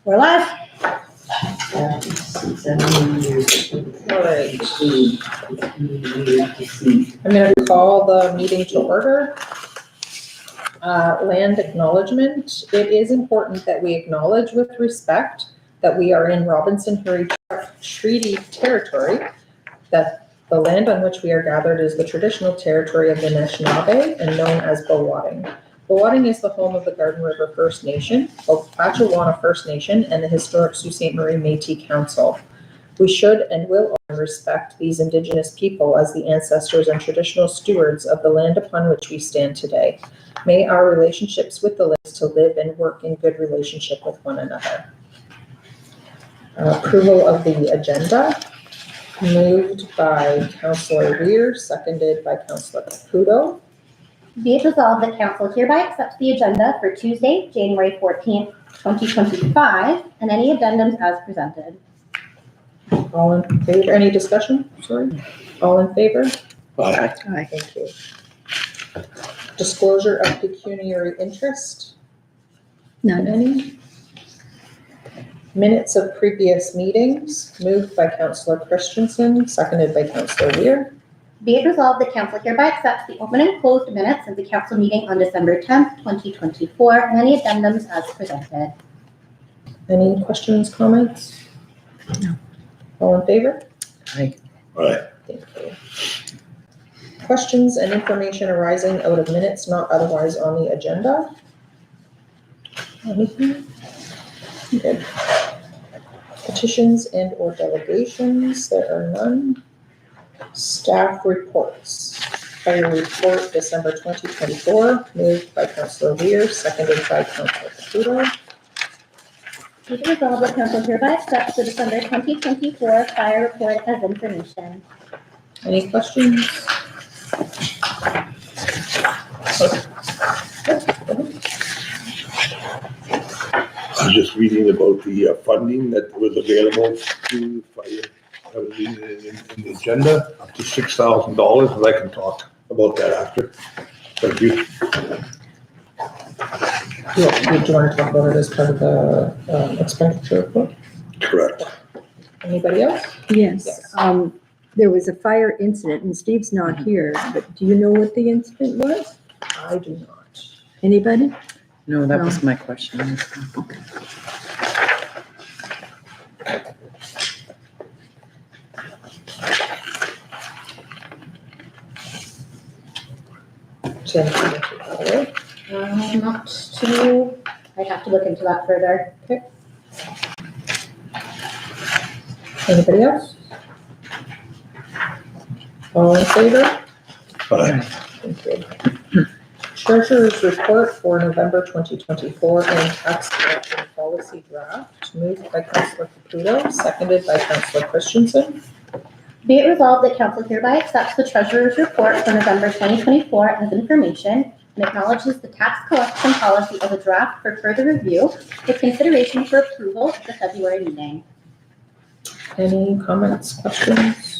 We're live. All right. I'm going to call the meeting to order. Land acknowledgement. It is important that we acknowledge with respect that we are in Robinson-Hurry Treaty territory, that the land on which we are gathered is the traditional territory of the Anishinaabe and known as Bowating. Bowating is the home of the Garden River First Nation, Opachawana First Nation, and the historic Sault Ste. Marie Métis Council. We should and will honor and respect these Indigenous people as the ancestors and traditional stewards of the land upon which we stand today. May our relationships with the lands to live and work in good relationship with one another. Approval of the agenda, moved by Councillor Weir, seconded by Councillor Caputo. Be it resolved that council hereby accepts the agenda for Tuesday, January 14th, 2025, and any addendums as presented. All in favor? Any discussion? Sorry. All in favor? Aye. Aye. Thank you. Disclosure of pecuniary interest? None. Any? Minutes of previous meetings, moved by Councillor Christensen, seconded by Councillor Weir. Be it resolved that council hereby accepts the open and closed minutes of the council meeting on December 10th, 2024, and any addendums as presented. Any questions, comments? No. All in favor? Aye. Aye. Thank you. Questions and information arising out of minutes not otherwise on the agenda? Anything? Good. Petitions and or delegations, there are none. Staff reports. Fire report, December 2024, moved by Councillor Weir, seconded by Councillor Caputo. Be it resolved that council hereby accepts the December 2024 fire report as information. Any questions? I was just reading about the funding that was available to fire. I was reading it in the agenda, up to $6,000, and I can talk about that after. Thank you. Do you want to talk about it as part of the expenditure report? Correct. Anybody else? Yes. Yes. There was a fire incident, and Steve's not here, but do you know what the incident was? I do not. Anybody? No, that No. was my question. Jen, by the way. Not to, I'd have to look into that further. Anybody else? All in favor? Aye. Thank you. Treasurer's report for November 2024 and tax collection policy draft, moved by Councillor Caputo, seconded by Councillor Christensen. Be it resolved that council hereby accepts the treasurer's report for November 2024 as information and acknowledges the tax collection policy as a draft for further review with consideration for approval at the February meeting. Any comments, questions?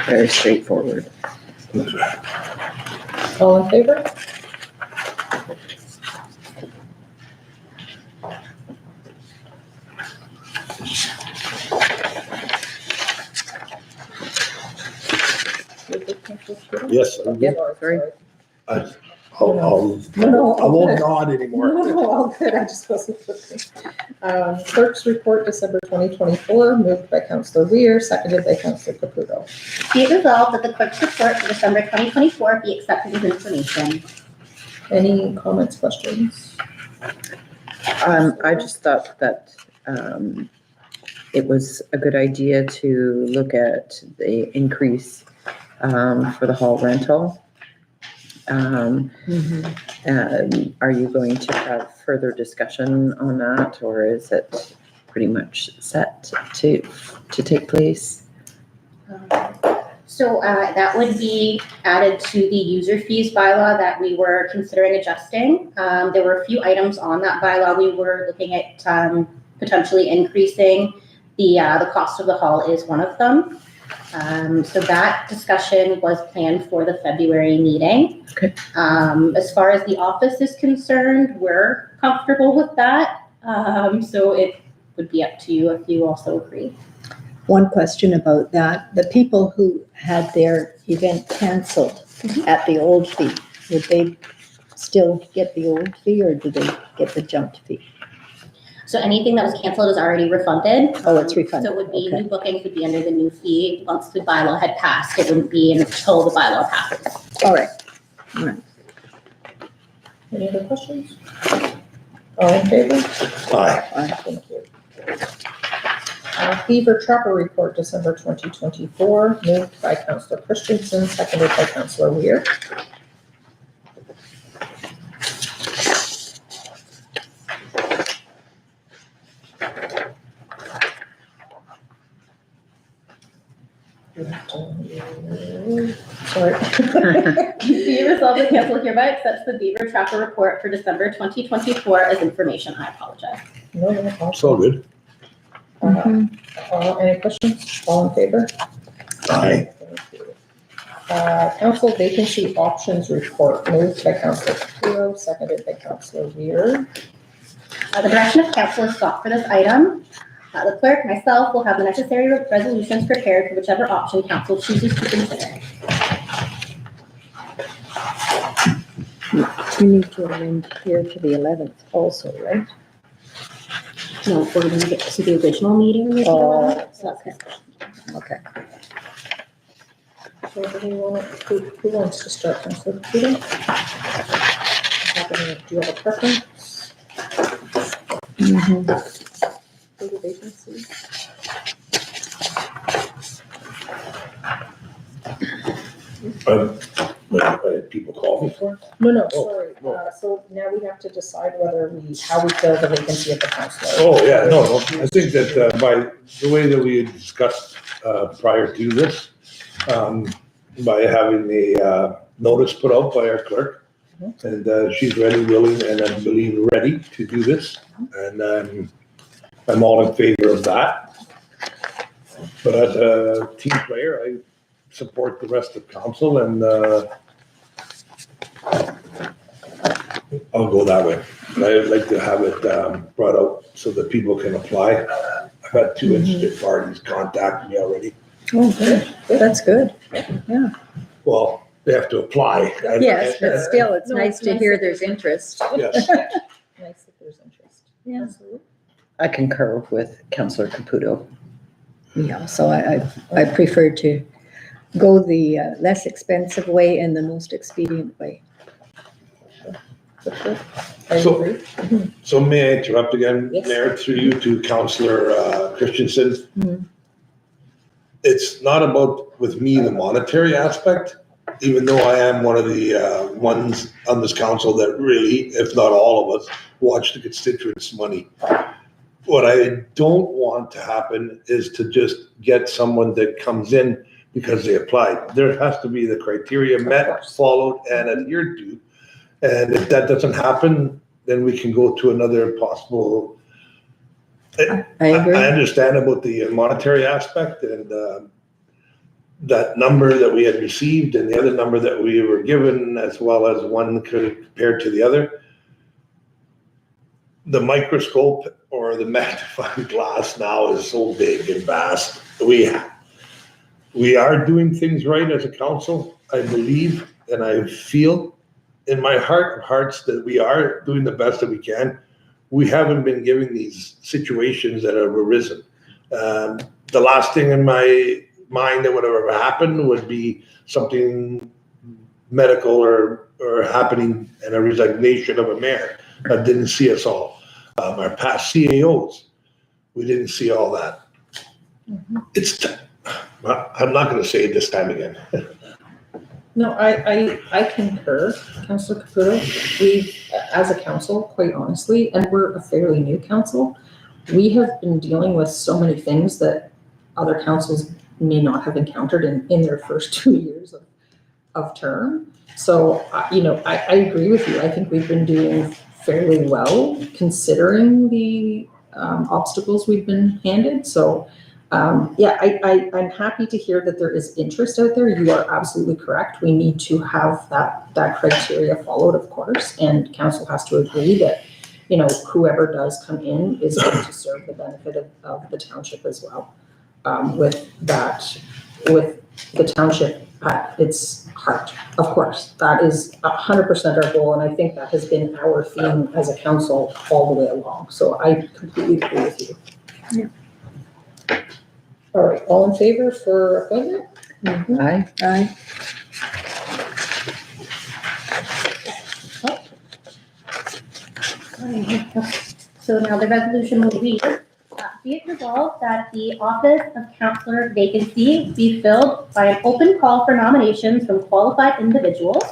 Very straightforward. All in favor? Yes, I'm good. Sorry. I No, I won't okay. nod anymore. No, all good, I just wasn't looking. Clerk's report, December 2024, moved by Councillor Weir, seconded by Councillor Caputo. Be it resolved that the clerk's report for December 2024 be accepted as information. Any comments, questions? I just thought that it was a good idea to look at the increase for the hall rental. Are you going to have further discussion on that, or is it pretty much set to take place? So that would be added to the user fees bylaw that we were considering adjusting. There were a few items on that bylaw we were looking at potentially increasing. The cost of the hall is one of them. So that discussion was planned for the February meeting. Okay. As far as the office is concerned, we're comfortable with that. So it would be up to you if you also agree. One question about that, the people who had their event canceled at the old fee, would they still get the old fee or do they get the jumped fee? So anything that was canceled is already refunded. Oh, it's refunded, So it would be, okay. new bookings would be under the new fee. Once the bylaw had passed, it wouldn't be until the bylaw passes. All right. Any other questions? All in favor? Aye. Thank you. Beaver Trapper Report, December 2024, moved by Councillor Christensen, seconded by Councillor Weir. Sorry. Be it resolved that council hereby accepts the Beaver Trapper Report for December 2024 as information. I apologize. No, no, It's all good. Any questions? All in favor? Aye. Thank you. Council Vacancy Options Report, moved by Councillor Capuro, seconded by Councillor Weir. The direction of council is sought for this item. The clerk, myself, will have the necessary resolutions prepared for whichever option council chooses to consider. You need to amend here to the 11th also, right? No, we're going to get to the original meeting. on the Oh. 11th, so that's good. Okay. So who wants to start, Councillor Capuro? Do you have a preference for the vacancy? What people call me for? No, Oh, sorry. no. So now we have to decide how we fill the vacancy of the councillor. Oh, yeah, no, I think that by the way that we had discussed prior to this, by having the notice put out by our clerk, and she's ready, willing, and I believe ready to do this, and I'm all in favor of that. But as a team player, I support the rest of council, and I'll go that way. But I'd like to have it brought out so that people can apply. I've had 2 interested parties contact me already. Oh, good. That's good. Well, they have to apply. Yes, but still, it's No, nice it's to nice hear that there's there's interest. Yes, Nice if there's interest. Yeah. Absolutely. I concur with Councillor Caputo. Yeah, so I prefer to go the less expensive way and the most expedient way. I So- agree. so may I interrupt again, Yes. Mayor, through you to Councillor Christensen? Mhm. It's not about, with me, the monetary aspect, even though I am one of the ones on this council that really, if not all of us, watch the constituents' money. What I don't want to happen is to just get someone that comes in because they applied. There has to be the criteria met, followed, and adhered to. And if that doesn't happen, then we can go to another possible. I I agree. understand about the monetary aspect and that number that we had received and the other number that we were given, as well as one compared to the other. The microscope or the magnifying glass now is so big and vast. We are doing things right as a council, I believe, and I feel in my heart of hearts that we are doing the best that we can. We haven't been given these situations that have arisen. The last thing in my mind that would have ever happened would be something medical or happening and a resignation of a mayor. That didn't see us all. Our past CAOs, we didn't see all that. I'm not going to say it this time again. No, I concur, Councillor Caputo. We, as a council, quite honestly, and we're a fairly new council, we have been dealing with so many things that other councils may not have encountered in their first 2 years of term. So, I agree with you. I think we've been doing fairly well considering the obstacles we've been handed. So Yeah, I'm happy to hear that there is interest out there. You are absolutely correct. We need to have that criteria followed, of course, and council has to agree that, you know, whoever does come in is going to serve the benefit of the township as well. With the township at its heart, of course, that is 100% our goal, and I think that has been our theme as a council all the way along. So I completely agree with you. Yeah. All right, all in favor for appointment? Aye. Aye. So now the resolution will read, be it resolved that the office of councillor vacancy be filled by an open call for nominations from qualified individuals,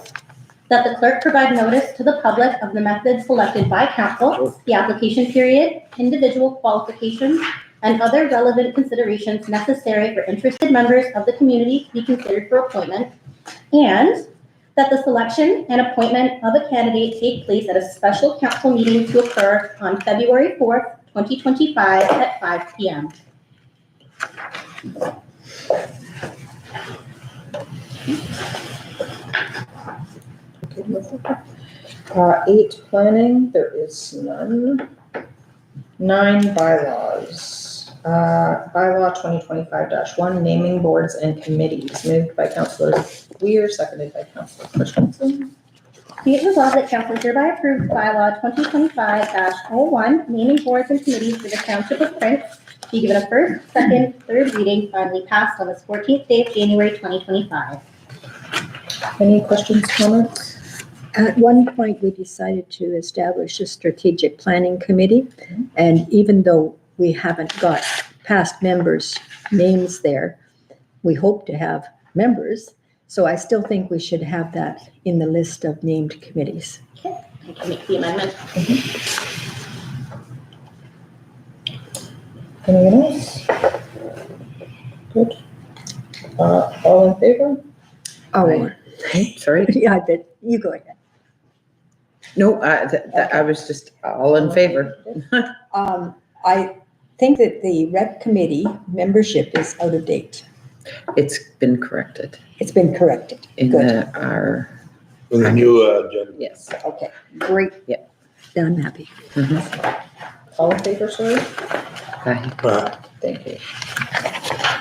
that the clerk provide notice to the public of the methods selected by council, the application period, individual qualifications, and other relevant considerations necessary for interested members of the community to be considered for appointment, and that the selection and appointment of a candidate take place at a special council meeting to occur on February 4th, 2025 at 5 p.m. Okay. 8, planning, there is none. 9, bylaws. Bylaw 2025-1, naming boards and committees, moved by councillor Weir, seconded by councillor Christensen. Be it resolved that council hereby approves bylaw 2025-01, naming boards and committees for the township of Prince, be given a first, second, third reading, finally passed on this 14th day of January 2025. Any questions, comments? At one point, we decided to establish a strategic planning committee, and even though we haven't got past members' names there, we hope to have members. So I still think we should have that in the list of named committees. Okay, I can make the amendment. Anyone else? Good. All in favor? Oh, Sorry? yeah, I bet, you go ahead. No, I was just all in favor. I think that the rec committee membership is out of date. It's been corrected It's been corrected. in Good. our, With the new agenda. yes. Okay, great. Yeah. Then I'm happy. All in favor, sorry? Aye. Thank you.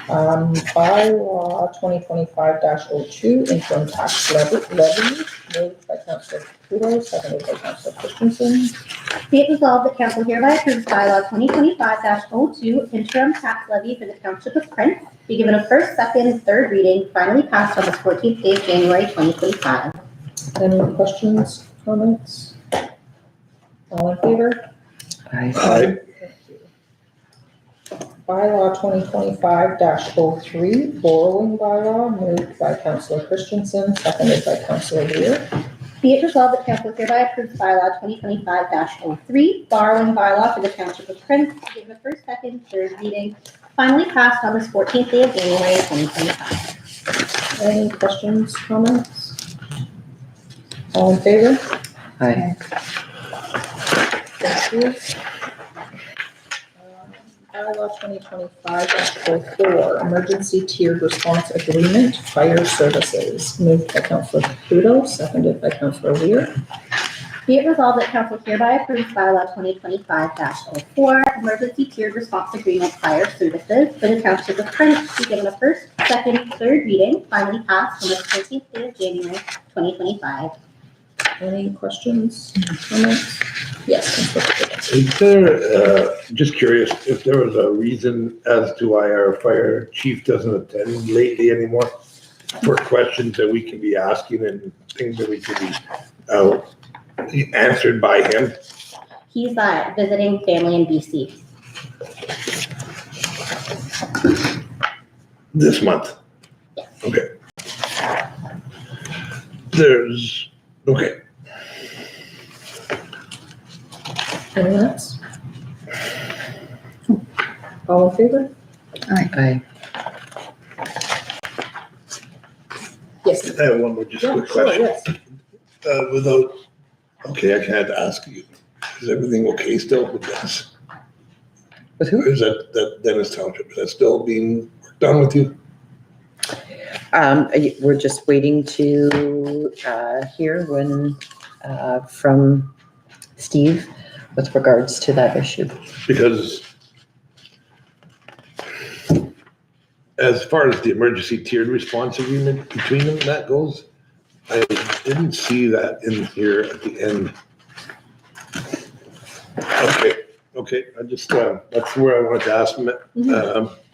Bylaw 2025-02, interim tax levy, moved by councillor Kudo, seconded by councillor Christensen. Be it resolved that council hereby approves bylaw 2025-02, interim tax levy for the township of Prince, be given a first, second, third reading, finally passed on this 14th day of January 2025. Any questions, comments? All in favor? Aye. Aye. Bylaw 2025-03, borrowing bylaw, moved by councillor Christensen, seconded by councillor Weir. Be it resolved that council hereby approves bylaw 2025-03, borrowing bylaw for the township of Prince, given a first, second, third reading, finally passed on this 14th day of January 2025. Any questions, comments? All in favor? Aye. Thank you. Bylaw 2025-04, emergency tiered response agreement, fire services, moved by councillor Caputo, seconded by councillor Weir. Be it resolved that council hereby approves bylaw 2025-04, emergency tiered response agreement fire services for the township of Prince, be given a first, second, third reading, finally passed on the 13th day of January 2025. Any questions, comments? Yes, councillor Caputo. Is there, just curious, if there was a reason as to why our fire chief doesn't attend lately anymore? For questions that we can be asking and things that we can be answered by him? He's visiting family in BC. This month? Yes. Okay. Okay. Anyone else? All in favor? Aye. Yes. I have one more just Yeah, quick sure, question. yes. Without, okay, I can't ask you, is everything okay still with this? With who? Is that Dennis Township, is that still being worked on with you? We're just waiting to hear from Steve with regards to that issue. Because as far as the emergency tiered response agreement between them, that goes, I didn't see that in here at the end. Okay, I just, that's where I wanted to ask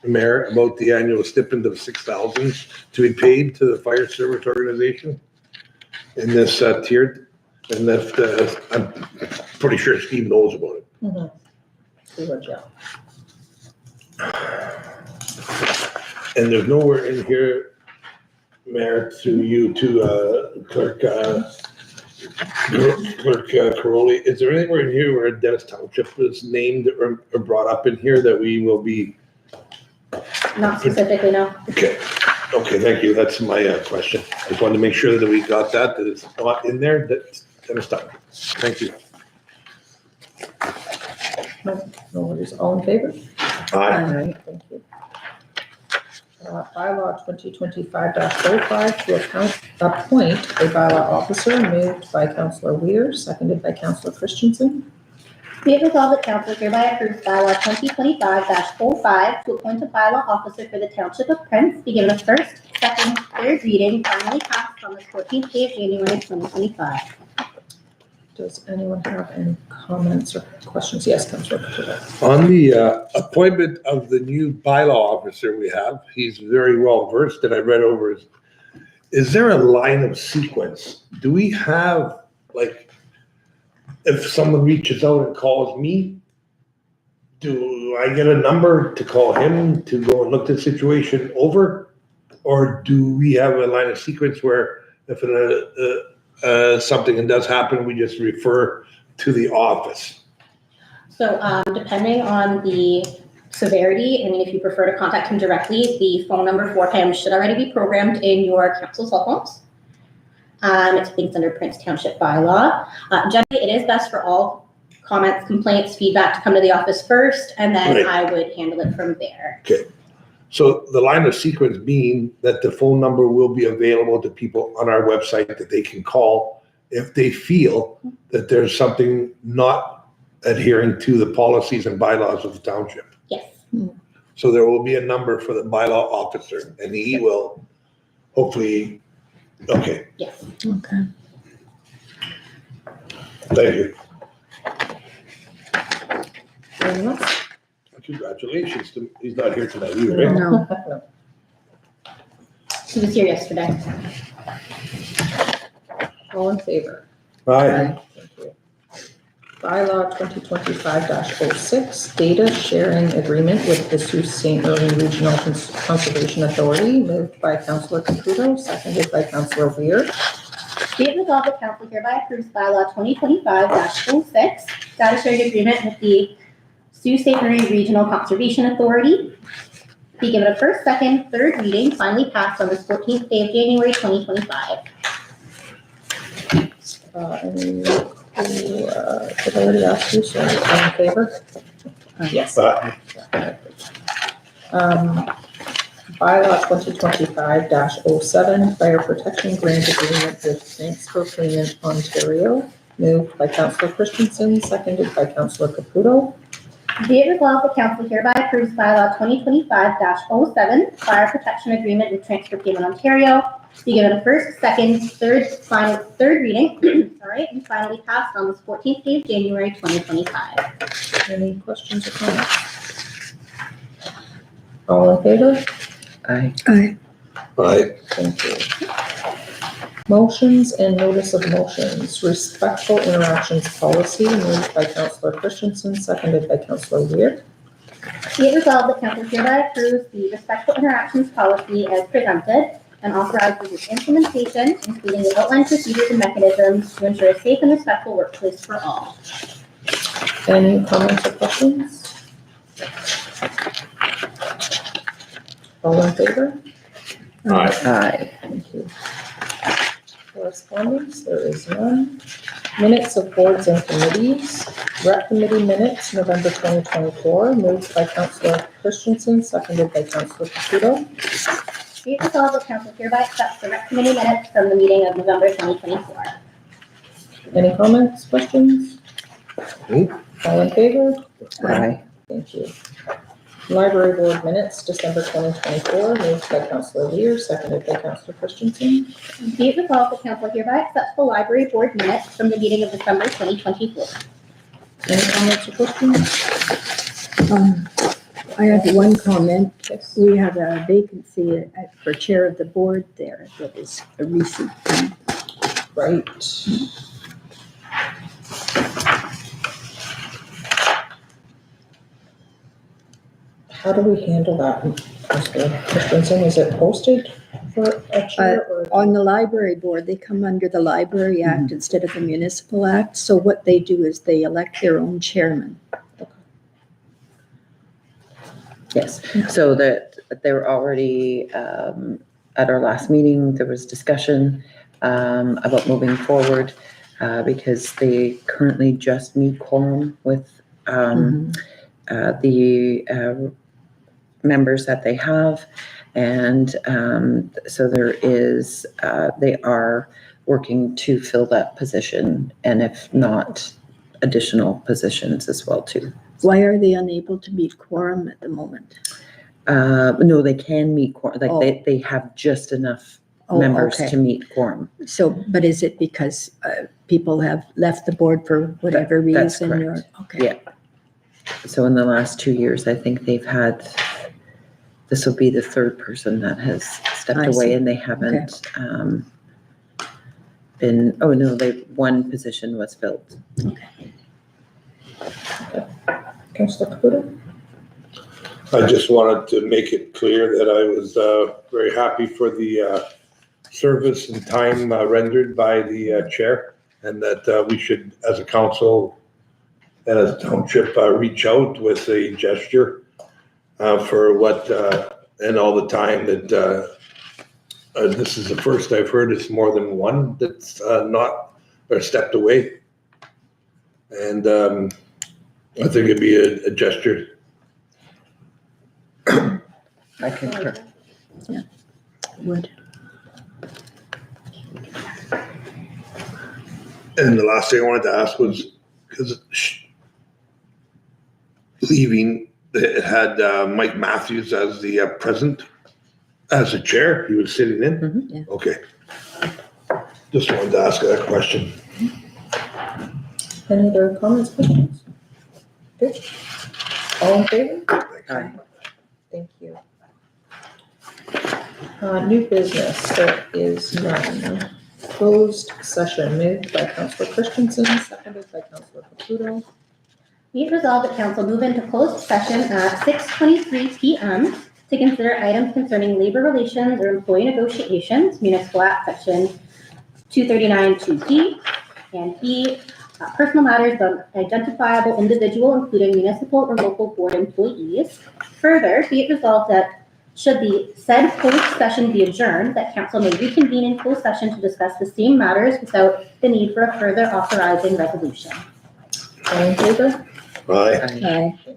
Mayor about the annual stipend of 6,000 to be paid to the fire service organization in this tiered, and that, I'm pretty sure Steve knows about it. See what, yeah. And there's nowhere in here, Mayor, through you to Clerk Caroli, is there anywhere in here where Dennis Township is named or brought up in here that we will be? Not specifically, no. Okay, thank you. That's my question. I just wanted to make sure that we got that it's not in there, that's Dennis Township. Thank you. No worries, all in favor? Aye. Thank you. Bylaw 2025-05 to appoint a bylaw officer, moved by Councillor Weir, seconded by Councillor Christensen. Be it resolved that council hereby approves bylaw 2025-05 to appoint a bylaw officer for the Township of Prince, be given a first, second, third reading, finally passed on the 14th day of January 2025. Does anyone have any comments or questions? Yes, Councillor Patricia. On the appointment of the new bylaw officer we have, he's very well versed and I read over his, is there a line of sequence? Do we have, like, if someone reaches out and calls me, do I get a number to call him to go and look the situation over? Or do we have a line of sequence where if something does happen, we just refer to the office? So depending on the severity, I mean, if you prefer to contact him directly, the phone number for him should already be programmed in your council cell phones. It's linked under Prince Township bylaw. Generally, it is best for all comments, complaints, feedback to come to the office first, and then Right. I would handle it from there. Okay. So the line of sequence being that the phone number will be available to people on our website that they can call if they feel that there's something not adhering to the policies and bylaws of the township. Yes. So there will be a number for the bylaw officer and he will hopefully, okay, Yes. Okay. thank you. Anyone else? Congratulations to, he's not here tonight either, right? No. He was here yesterday. All in favor? Aye. Thank you. Bylaw 2025-06, data sharing agreement with the Sault Ste. Marie Regional Conservation Authority, moved by Councillor Caputo, seconded by Councillor Weir. Be it resolved that council hereby approves bylaw 2025-06, data sharing agreement with the Sault Ste. Marie Regional Conservation Authority. Be given a first, second, third reading, finally passed on this 14th day of January 2025. Did I already ask you, so all in favor? Yes. Bylaw 2025-07, fire protection grant agreement with Transfer Payment Ontario, moved by Councillor Christensen, seconded by Councillor Caputo. Be it resolved that council hereby approves bylaw 2025-07, fire protection agreement with Transfer Payment Ontario. Be given a first, second, third reading, and finally passed on this 14th day of January 2025. Any questions or comments? All in favor? Aye. Aye. Aye. Thank you. Motions and notice of motions. Respectful interactions policy, moved by Councillor Christensen, seconded by Councillor Weir. Be it resolved that council hereby approves the respectful interactions policy as presented and authorizes its implementation, including the outlined procedures and mechanisms to ensure a safe and respectful workplace for all. Any comments or questions? All in favor? Aye. Aye. Thank you. Correspondence, there is none. Minutes of boards and committees. Rec committee minutes, November 2024, moved by Councillor Christensen, seconded by Councillor Caputo. Be it resolved that council hereby accepts the rec committee minutes from the meeting of November 2024. Any comments, questions? Nope. All in favor? Aye. Thank you. Library board minutes, December 2024, moved by Councillor Lear, seconded by Councillor Christensen. Be it resolved that council hereby accepts the library board minutes from the meeting of December 2024. Any comments or questions? I have one comment. Yes. We have a vacancy for chair of the board there that is a recent thing. Right. How do we handle that, Councillor Christensen? Is it posted for a chair or? On the library board, they come under the Library Act instead of the Municipal Act. So what they do is they elect their own chairman. Yes, so that they were already, at our last meeting, there was discussion about moving forward because they currently just meet quorum with the members that they have. And so there is, they are working to fill that position, and if not, additional positions as well too. Why are they unable to meet quorum at the moment? No, they can meet quorum, Oh. like they have just enough Oh, members okay. to meet quorum. So, but is it because people have left the board for whatever That's reason? correct. Okay. Yeah. So in the last 2 years, I think they've had, this will be the third person that has stepped I away, see. and they haven't been, oh no, one position was filled. Councillor Caputo? I just wanted to make it clear that I was very happy for the service and time rendered by the chair, and that we should, as a council and as a township, reach out with a gesture for what, and all the time that this is the first I've heard it's more than one that's not, or stepped away. And I think it'd be a gesture. I concur. Would. And the last thing I wanted to ask was, because leaving, it had Mike Matthews as the president, as the chair, he was sitting in? Mhm. Yeah. Okay. Just wanted to ask that question. Any other comments, questions? Good. All in favor? Aye. Thank you. New business, there is none. Closed session, moved by Councillor Christensen, seconded by Councillor Caputo. Be it resolved that council move into closed session at 6:23 PM to consider items concerning labor relations or employee negotiations, Municipal Act Section 239(2)D, and B, personal matters of identifiable individual, including municipal or local board employees. Further, be it resolved that should the said closed session be adjourned, that council may reconvene in closed session to discuss the same matters without the need for a further authorizing resolution. All in favor? Aye. Aye. Aye.